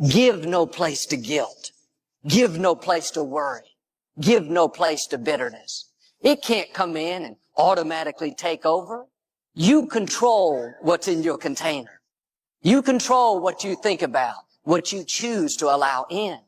Give no place to guilt. Give no place to worry. Give no place to bitterness. It can't come in and automatically take over. You control what's in your container. You control what you think about, what you choose to allow in.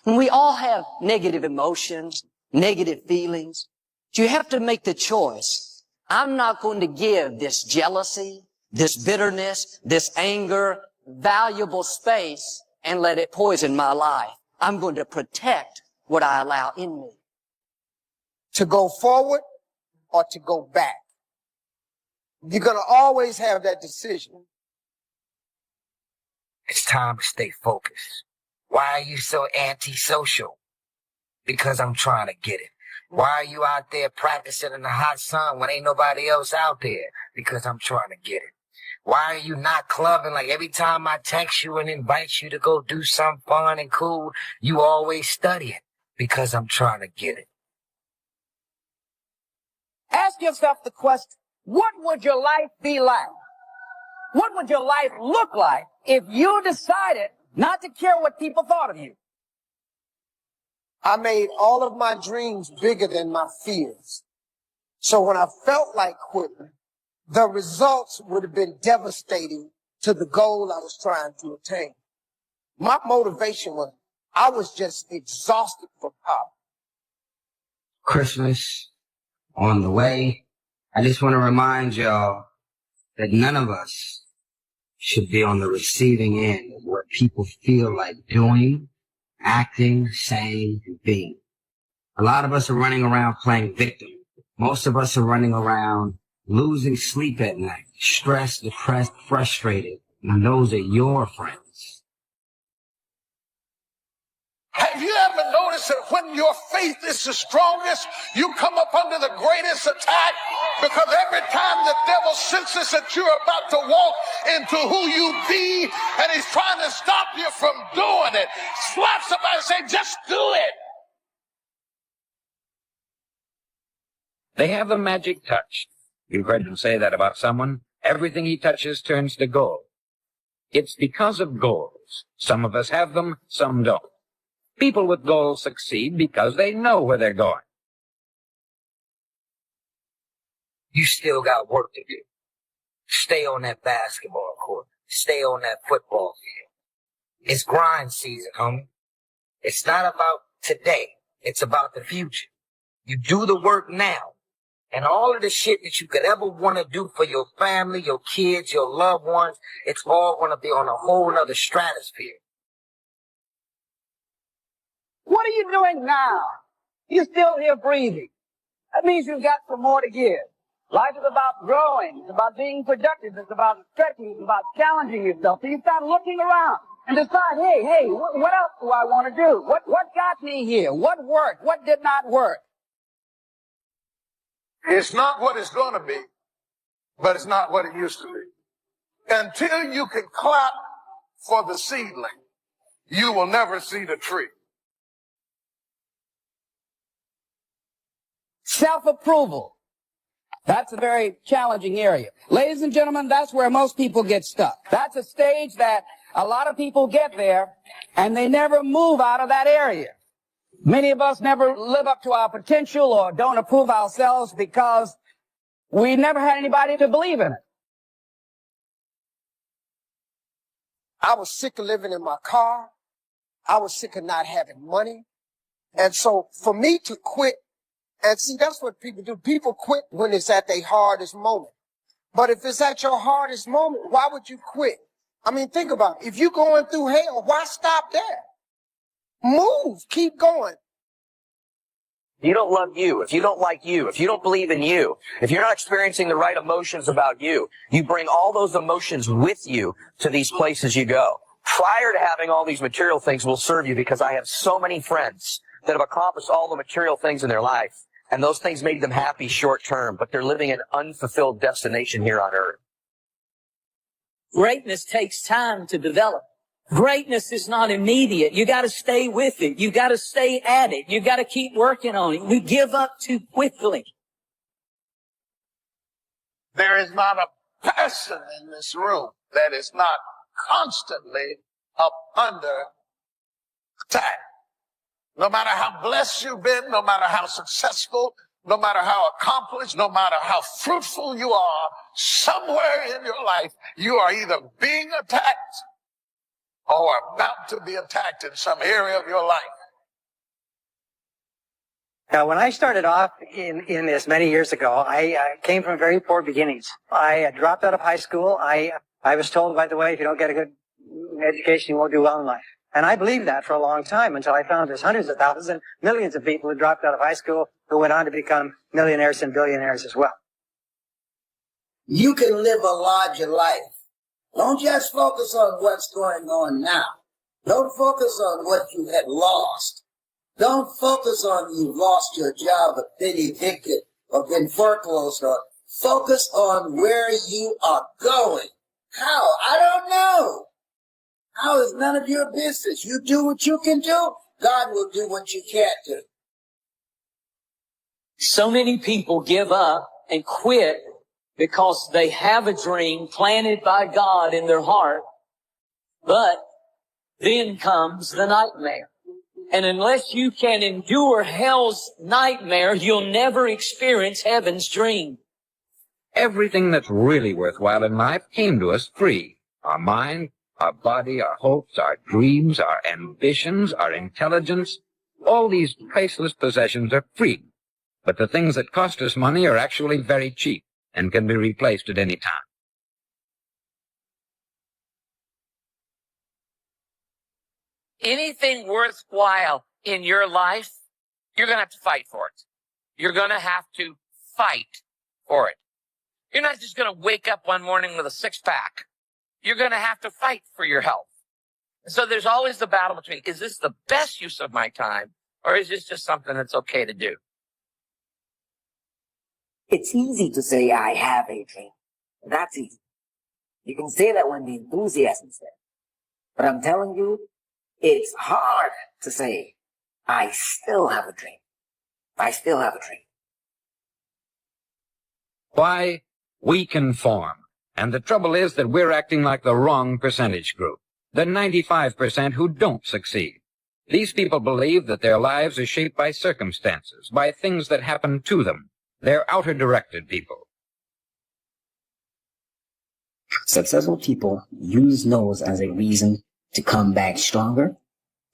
And we all have negative emotions, negative feelings. You have to make the choice. I'm not going to give this jealousy, this bitterness, this anger, valuable space and let it poison my life. I'm going to protect what I allow in me. To go forward or to go back. You're going to always have that decision. It's time to stay focused. Why are you so antisocial? Because I'm trying to get it. Why are you out there practicing in the hot sun when ain't nobody else out there? Because I'm trying to get it. Why are you not clubbing like every time I text you and invite you to go do something fun and cool, you always studying? Because I'm trying to get it. Ask yourself the question, what would your life be like? What would your life look like if you decided not to care what people thought of you? I made all of my dreams bigger than my fears. So when I felt like quitting, the results would have been devastating to the goal I was trying to attain. My motivation was, I was just exhausted from poverty. Christmas on the way. I just want to remind y'all that none of us should be on the receiving end of what people feel like doing, acting, saying, and being. A lot of us are running around playing victim. Most of us are running around losing sleep at night, stressed, depressed, frustrated, and those are your friends. Have you ever noticed that when your faith is the strongest, you come up under the greatest attack? Because every time the devil senses that you're about to walk into who you be, and he's trying to stop you from doing it, slap somebody and say, just do it. They have the magic touch. You've heard them say that about someone. Everything he touches turns to gold. It's because of goals. Some of us have them, some don't. People with goals succeed because they know where they're going. You still got work to do. Stay on that basketball court. Stay on that football field. It's grind season, homie. It's not about today. It's about the future. You do the work now. And all of the shit that you could ever want to do for your family, your kids, your loved ones, it's all going to be on a whole nother stratosphere. What are you doing now? You're still here breathing. That means you've got some more to give. Life is about growing. It's about being productive. It's about stretching. It's about challenging yourself. So you start looking around and decide, hey, what else do I want to do? What got me here? What worked? What did not work? It's not what it's going to be, but it's not what it used to be. Until you can clap for the seedling, you will never see the tree. Self-approval. That's a very challenging area. Ladies and gentlemen, that's where most people get stuck. That's a stage that a lot of people get there, and they never move out of that area. Many of us never live up to our potential or don't approve ourselves because we never had anybody to believe in it. I was sick of living in my car. I was sick of not having money. And so for me to quit, and see, that's what people do. People quit when it's at their hardest moment. But if it's at your hardest moment, why would you quit? I mean, think about it. If you're going through hell, why stop there? Move. Keep going. If you don't love you, if you don't like you, if you don't believe in you, if you're not experiencing the right emotions about you, you bring all those emotions with you to these places you go. Prior to having all these material things will serve you, because I have so many friends that have accomplished all the material things in their life, and those things made them happy short term, but they're living an unfulfilled destination here on earth. Greatness takes time to develop. Greatness is not immediate. You got to stay with it. You got to stay at it. You got to keep working on it. You give up too quickly. There is not a person in this room that is not constantly up under attack. No matter how blessed you've been, no matter how successful, no matter how accomplished, no matter how fruitful you are, somewhere in your life, you are either being attacked or about to be attacked in some area of your life. Now, when I started off in this many years ago, I came from very poor beginnings. I dropped out of high school. I was told, by the way, if you don't get a good education, you won't do well in life. And I believed that for a long time until I found there's hundreds of thousands, millions of people who dropped out of high school who went on to become millionaires and billionaires as well. You can live a larger life. Don't just focus on what's going on now. Don't focus on what you had lost. Don't focus on you lost your job or been evicted or been foreclosed on. Focus on where you are going. How? I don't know. How is none of your business. You do what you can do. God will do what you can't do. So many people give up and quit because they have a dream planted by God in their heart, but then comes the nightmare. And unless you can endure hell's nightmare, you'll never experience heaven's dream. Everything that's really worthwhile in life came to us free. Our mind, our body, our hopes, our dreams, our ambitions, our intelligence, all these priceless possessions are free. But the things that cost us money are actually very cheap and can be replaced at any time. Anything worthwhile in your life, you're going to have to fight for it. You're going to have to fight for it. You're not just going to wake up one morning with a six-pack. You're going to have to fight for your health. So there's always the battle between, is this the best use of my time, or is this just something that's okay to do? It's easy to say, I have a dream. That's easy. You can say that when the enthusiasm's there. But I'm telling you, it's hard to say, I still have a dream. I still have a dream. Why? We conform. And the trouble is that we're acting like the wrong percentage group. The 95% who don't succeed. These people believe that their lives are shaped by circumstances, by things that happen to them. They're outer-directed people. Successful people use no's as a reason to come back stronger,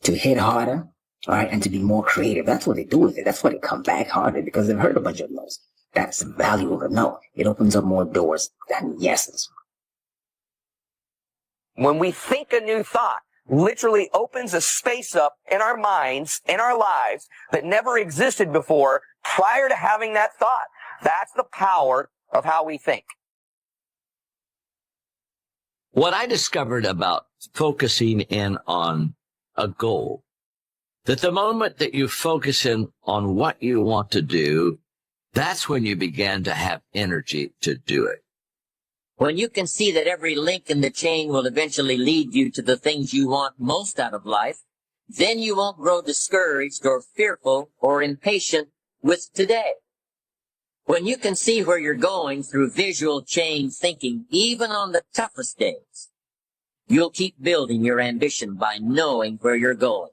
to hit harder, all right, and to be more creative. That's what they do with it. That's why they come back harder, because they've heard a bunch of no's. That's the value of a no. It opens up more doors than yeses. When we think a new thought, literally opens a space up in our minds, in our lives, that never existed before prior to having that thought. That's the power of how we think. What I discovered about focusing in on a goal, that the moment that you focus in on what you want to do, that's when you begin to have energy to do it. When you can see that every link in the chain will eventually lead you to the things you want most out of life, then you won't grow discouraged or fearful or impatient with today. When you can see where you're going through visual chain thinking, even on the toughest days, you'll keep building your ambition by knowing where you're going.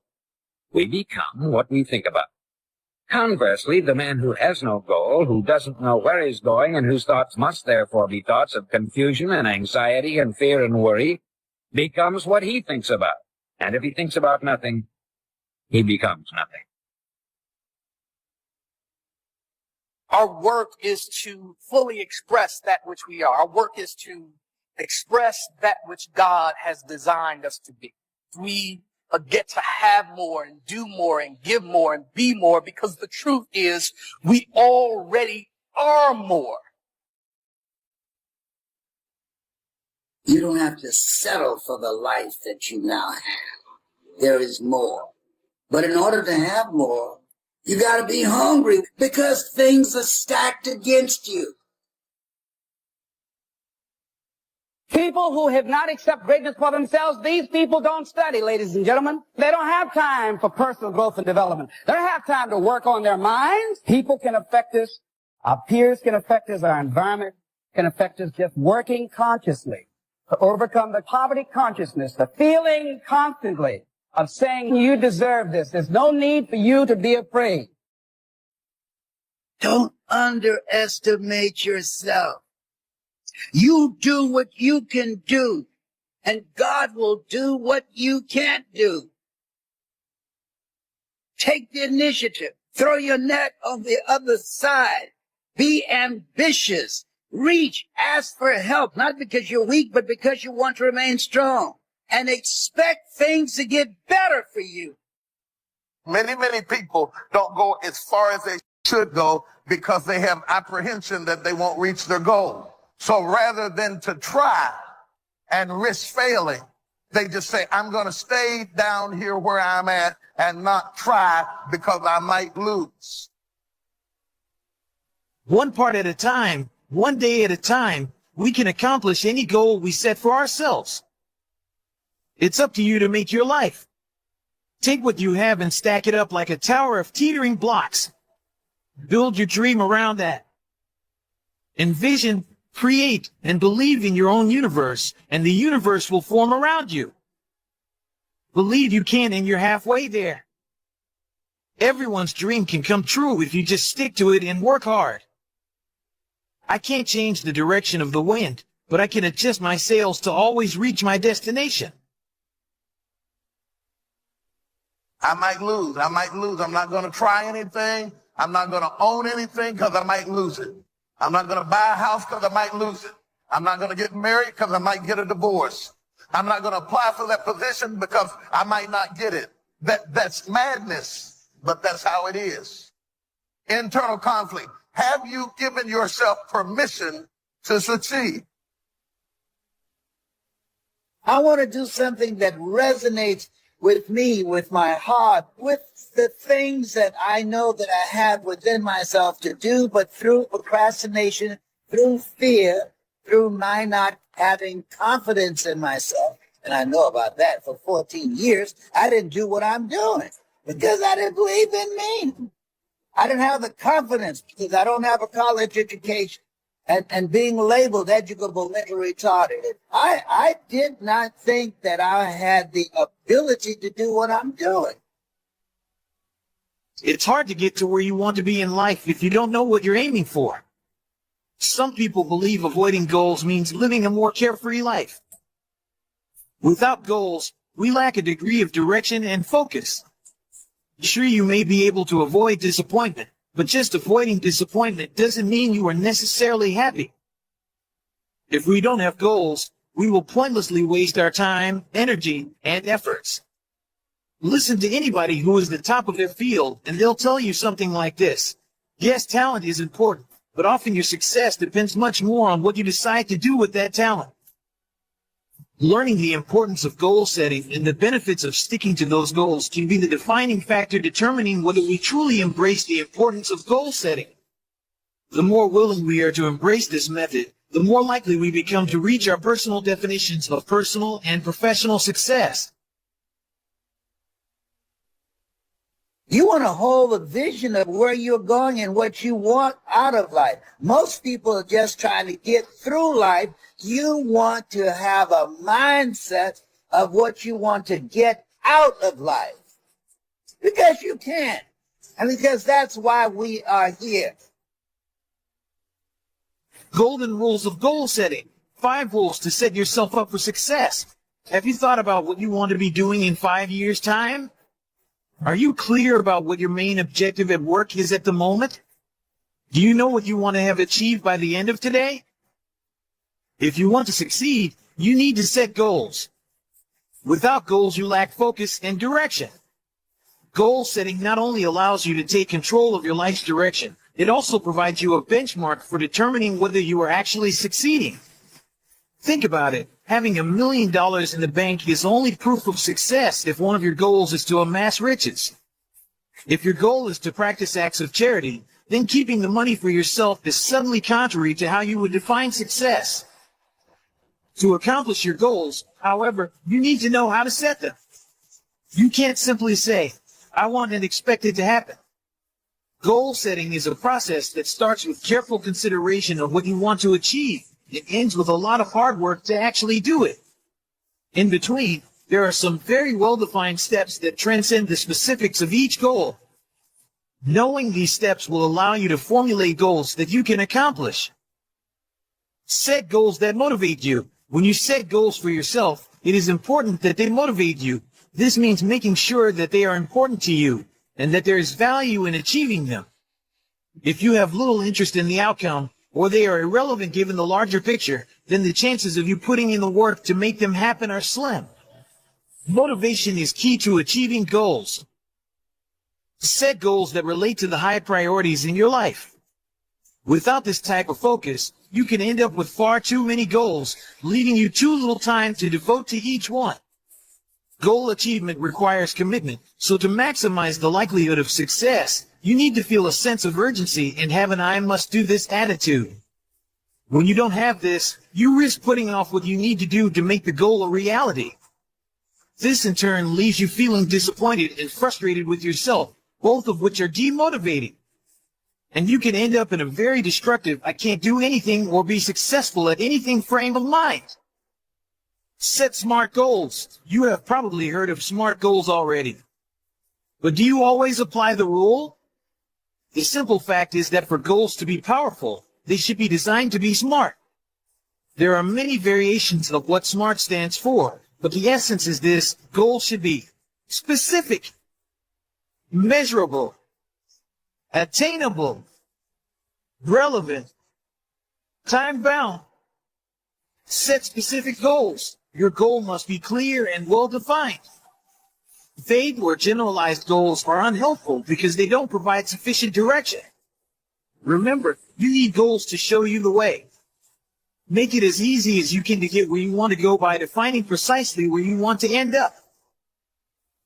We become what we think about. Conversely, the man who has no goal, who doesn't know where he's going, and whose thoughts must therefore be thoughts of confusion and anxiety and fear and worry, becomes what he thinks about. And if he thinks about nothing, he becomes nothing. Our work is to fully express that which we are. Our work is to express that which God has designed us to be. We get to have more and do more and give more and be more, because the truth is we already are more. You don't have to settle for the life that you now have. There is more. But in order to have more, you got to be hungry, because things are stacked against you. People who have not accepted greatness for themselves, these people don't study, ladies and gentlemen. They don't have time for personal growth and development. They don't have time to work on their minds. People can affect us. Our peers can affect us. Our environment can affect us just working consciously to overcome the poverty consciousness, the feeling constantly of saying you deserve this. There's no need for you to be afraid. Don't underestimate yourself. You do what you can do, and God will do what you can't do. Take the initiative. Throw your net on the other side. Be ambitious. Reach. Ask for help, not because you're weak, but because you want to remain strong. And expect things to get better for you. Many people don't go as far as they should go because they have apprehension that they won't reach their goal. So rather than to try and risk failing, they just say, I'm going to stay down here where I'm at and not try because I might lose. One part at a time, one day at a time, we can accomplish any goal we set for ourselves. It's up to you to make your life. Take what you have and stack it up like a tower of teetering blocks. Build your dream around that. Envision, create, and believe in your own universe, and the universe will form around you. Believe you can, and you're halfway there. Everyone's dream can come true if you just stick to it and work hard. I can't change the direction of the wind, but I can adjust my sails to always reach my destination. I might lose. I'm not going to try anything. I'm not going to own anything because I might lose it. I'm not going to buy a house because I might lose it. I'm not going to get married because I might get a divorce. I'm not going to apply for that position because I might not get it. That's madness, but that's how it is. Internal conflict. Have you given yourself permission to succeed? I want to do something that resonates with me, with my heart, with the things that I know that I have within myself to do, but through procrastination, through fear, through my not having confidence in myself. And I know about that for 14 years. I didn't do what I'm doing because I didn't believe in me. I didn't have the confidence because I don't have a college education. And being labeled educable, mentally retarded. I did not think that I had the ability to do what I'm doing. It's hard to get to where you want to be in life if you don't know what you're aiming for. Some people believe avoiding goals means living a more carefree life. Without goals, we lack a degree of direction and focus. Sure, you may be able to avoid disappointment, but just avoiding disappointment doesn't mean you are necessarily happy. If we don't have goals, we will pointlessly waste our time, energy, and efforts. Listen to anybody who is the top of their field, and they'll tell you something like this. Yes, talent is important, but often your success depends much more on what you decide to do with that talent. Learning the importance of goal setting and the benefits of sticking to those goals can be the defining factor determining whether we truly embrace the importance of goal setting. The more willing we are to embrace this method, the more likely we become to reach our personal definitions of personal and professional success. You want to hold a vision of where you're going and what you want out of life. Most people are just trying to get through life. You want to have a mindset of what you want to get out of life. Because you can. And because that's why we are here. Golden rules of goal setting. 5 rules to set yourself up for success. Have you thought about what you want to be doing in 5 years' time? Are you clear about what your main objective at work is at the moment? Do you know what you want to have achieved by the end of today? If you want to succeed, you need to set goals. Without goals, you lack focus and direction. Goal setting not only allows you to take control of your life's direction, it also provides you a benchmark for determining whether you are actually succeeding. Think about it. Having $1 million in the bank is only proof of success if one of your goals is to amass riches. If your goal is to practice acts of charity, then keeping the money for yourself is suddenly contrary to how you would define success. To accomplish your goals, however, you need to know how to set them. You can't simply say, I want and expect it to happen. Goal setting is a process that starts with careful consideration of what you want to achieve It ends with a lot of hard work to actually do it. In between, there are some very well-defined steps that transcend the specifics of each goal. Knowing these steps will allow you to formulate goals that you can accomplish. Set goals that motivate you. When you set goals for yourself, it is important that they motivate you. This means making sure that they are important to you and that there is value in achieving them. If you have little interest in the outcome, or they are irrelevant given the larger picture, then the chances of you putting in the work to make them happen are slim. Motivation is key to achieving goals. Set goals that relate to the high priorities in your life. Without this type of focus, you can end up with far too many goals, leaving you too little time to devote to each one. Goal achievement requires commitment, so to maximize the likelihood of success, you need to feel a sense of urgency and have an I must do this attitude. When you don't have this, you risk putting off what you need to do to make the goal a reality. This in turn leaves you feeling disappointed and frustrated with yourself, both of which are demotivating. And you can end up in a very destructive, I can't do anything or be successful at anything frame of mind. Set SMART goals. You have probably heard of SMART goals already. But do you always apply the rule? The simple fact is that for goals to be powerful, they should be designed to be SMART. There are many variations of what SMART stands for, but the essence is this: goals should be specific, measurable, attainable, relevant, time-bound. Set specific goals. Your goal must be clear and well-defined. Vague or generalized goals are unhelpful because they don't provide sufficient direction. Remember, you need goals to show you the way. Make it as easy as you can to get where you want to go by defining precisely where you want to end up.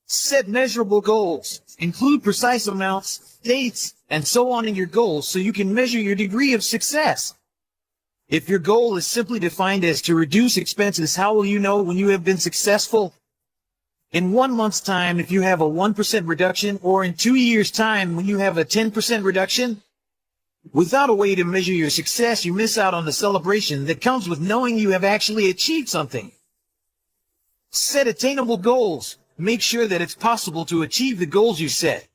Set measurable goals. Include precise amounts, dates, and so on in your goals so you can measure your degree of success. If your goal is simply defined as to reduce expenses, how will you know when you have been successful? In 1 month's time, if you have a 1% reduction, or in 2 years' time when you have a 10% reduction? Without a way to measure your success, you miss out on the celebration that comes with knowing you have actually achieved something. Set attainable goals. Make sure that it's possible to achieve the goals you set.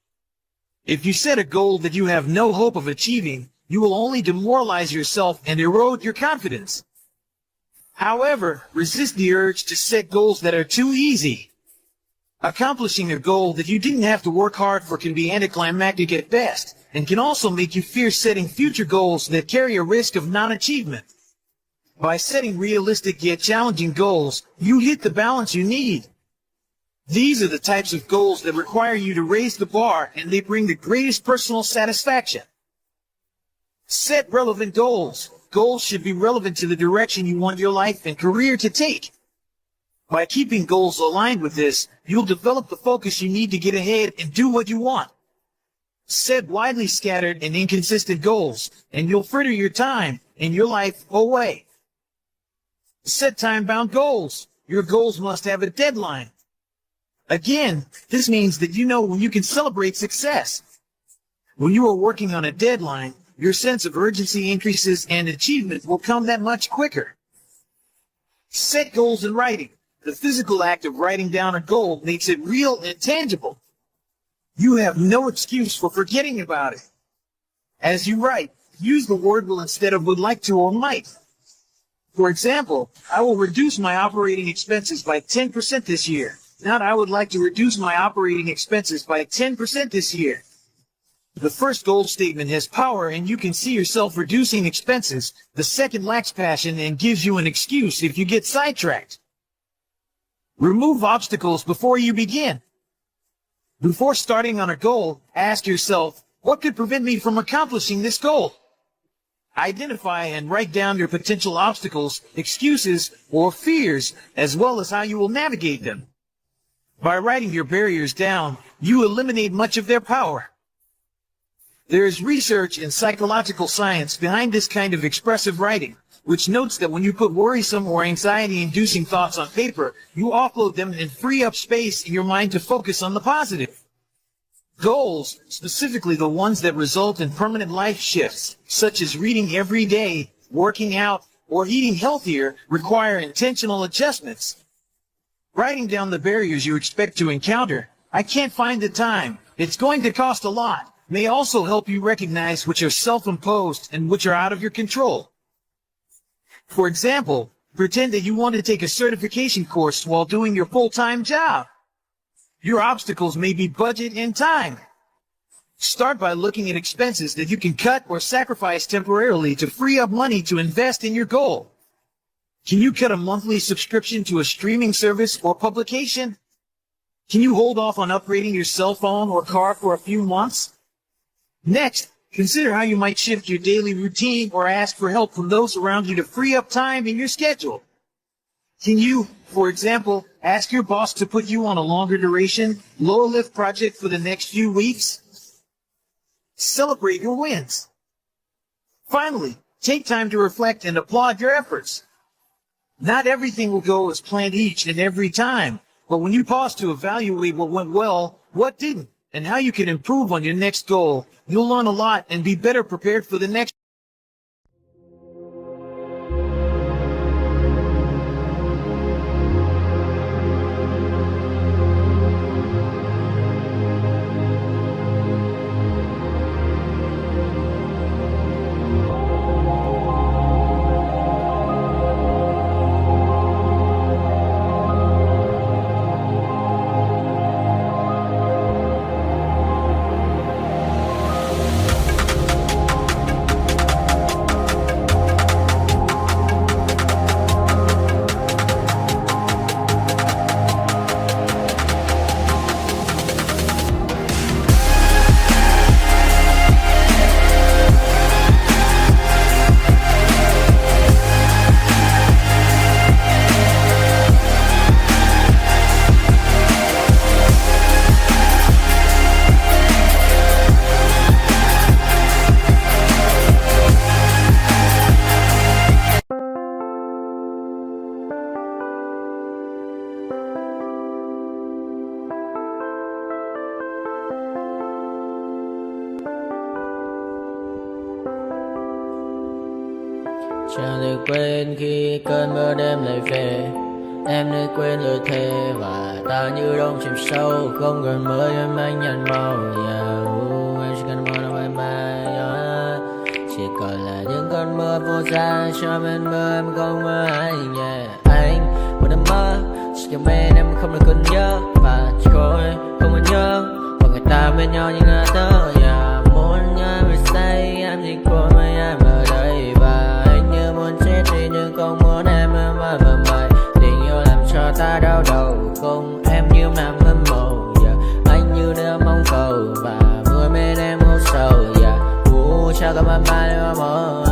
If you set a goal that you have no hope of achieving, you will only demoralize yourself and erode your confidence. However, resist the urge to set goals that are too easy. Accomplishing a goal that you didn't have to work hard for can be anticlimactic at best, and can also make you fear setting future goals that carry a risk of non-achievement. By setting realistic yet challenging goals, you hit the balance you need. These are the types of goals that require you to raise the bar, and they bring the greatest personal satisfaction. Set relevant goals. Goals should be relevant to the direction you want your life and career to take. By keeping goals aligned with this, you'll develop the focus you need to get ahead and do what you want. Set widely scattered and inconsistent goals, and you'll fritter your time and your life away. Set time-bound goals. Your goals must have a deadline. Again, this means that you know when you can celebrate success. When you are working on a deadline, your sense of urgency increases and achievement will come that much quicker. Set goals in writing. The physical act of writing down a goal makes it real and tangible. You have no excuse for forgetting about it. As you write, use the word will instead of would like to or might. For example, I will reduce my operating expenses by 10% this year. Not I would like to reduce my operating expenses by 10% this year. The first goal statement has power and you can see yourself reducing expenses. The second lacks passion and gives you an excuse if you get sidetracked. Remove obstacles before you begin. Before starting on a goal, ask yourself, what could prevent me from accomplishing this goal? Identify and write down your potential obstacles, excuses, or fears, as well as how you will navigate them. By writing your barriers down, you eliminate much of their power. There is research in psychological science behind this kind of expressive writing, which notes that when you put worrisome or anxiety-inducing thoughts on paper, you offload them and free up space in your mind to focus on the positive. Goals, specifically the ones that result in permanent life shifts, such as reading every day, working out, or eating healthier require intentional adjustments. Writing down the barriers you expect to encounter. I can't find the time. It's going to cost a lot. May also help you recognize which are self-imposed and which are out of your control. For example, pretend that you want to take a certification course while doing your full-time job. Your obstacles may be budget and time. Start by looking at expenses that you can cut or sacrifice temporarily to free up money to invest in your goal. Can you cut a monthly subscription to a streaming service or publication? Can you hold off on upgrading your cell phone or car for a few months? Next, consider how you might shift your daily routine or ask for help from those around you to free up time in your schedule. Can you, for example, ask your boss to put you on a longer duration, lower-lift project for the next few weeks? Celebrate your wins. Finally, take time to reflect and applaud your efforts. Not everything will go as planned each and every time, but when you pause to evaluate what went well, what didn't, and how you can improve on your next goal, you'll learn a lot and be better prepared for the next. Chẳng được quên khi cơn mưa đêm lại về. Em đã quên lời thề và ta như đông chìm sâu. Không cần mơ em anh nhận màu. Em chỉ cần mơ đâu bye bye. Chỉ còn là những cơn mưa vô giá. Cho bên mơ em không mơ anh. Anh vẫn đang mơ. Chỉ cần bên em không được còn nhớ. Và chỉ có em không còn nhớ. Và người ta bên nhau như ngã tớ. Muốn nhớ về say em chỉ có mấy em ở đây. Và anh như muốn chết đi nhưng không muốn em mơ mày. Tình yêu làm cho ta đau đầu. Không em như nằm mơ mộng. Anh như đang mong cầu. Và vui bên em ngủ sầu. Chào cả ba ba đêm mơ.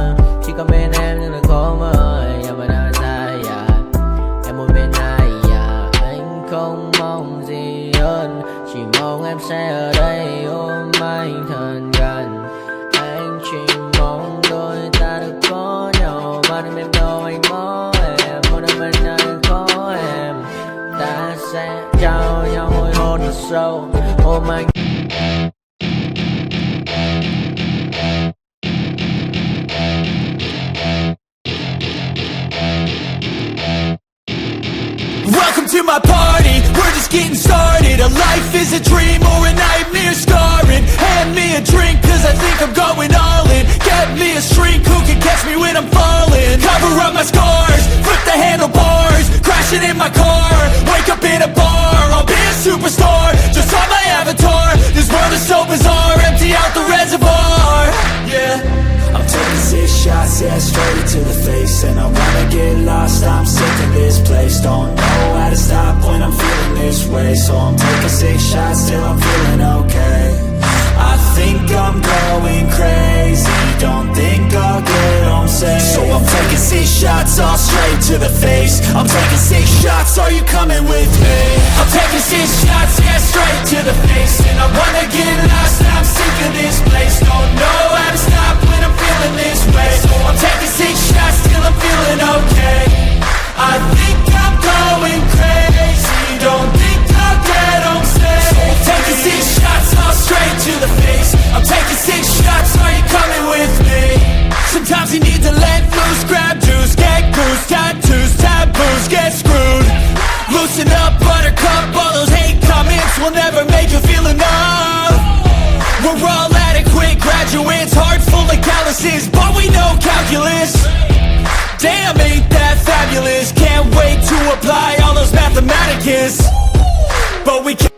Chỉ có bên em nhưng là có mơ. Mà đang dài em muốn bên ai. Anh không mong gì hơn. Chỉ mong em sẽ ở đây ôm anh thật gần. Anh chỉ mong đôi ta được có nhau. Mà đừng em đâu anh có em. Muốn em bên anh có em. Ta sẽ trao nhau môi hôn thật sâu. Ôm anh. Welcome to my party, we're just getting started. A life is a dream or a nightmare scarring. Hand me a drink cause I think I'm going all in. Get me a shrink who can catch me when I'm falling. Cover up my scars, flip the handlebars. Crashing in my car, wake up in a bar. I'll be a superstar, just on my avatar. This world is so bizarre, empty out the reservoir. Yeah, I'm taking 6 shots, yeah, straight to the face. And I wanna get lost, I'm sick of this place. Don't know how to stop when I'm feeling this way. So I'm taking 6 shots till I'm feeling okay. I think I'm going crazy. Don't think I'll get home safe. So I'm taking 6 shots all straight to the face. I'm taking 6 shots, are you coming with me? I'm taking 6 shots, yeah, straight to the face. And I wanna get lost, I'm sick of this place. Don't know how to stop when I'm feeling this way. So I'm taking 6 shots till I'm feeling okay. I think I'm going crazy. Don't think I'll get home safe. So I'm taking 6 shots all straight to the face. I'm taking 6 shots, are you coming with me? Sometimes you need to let loose, grab juice, get Vegas, but we can't.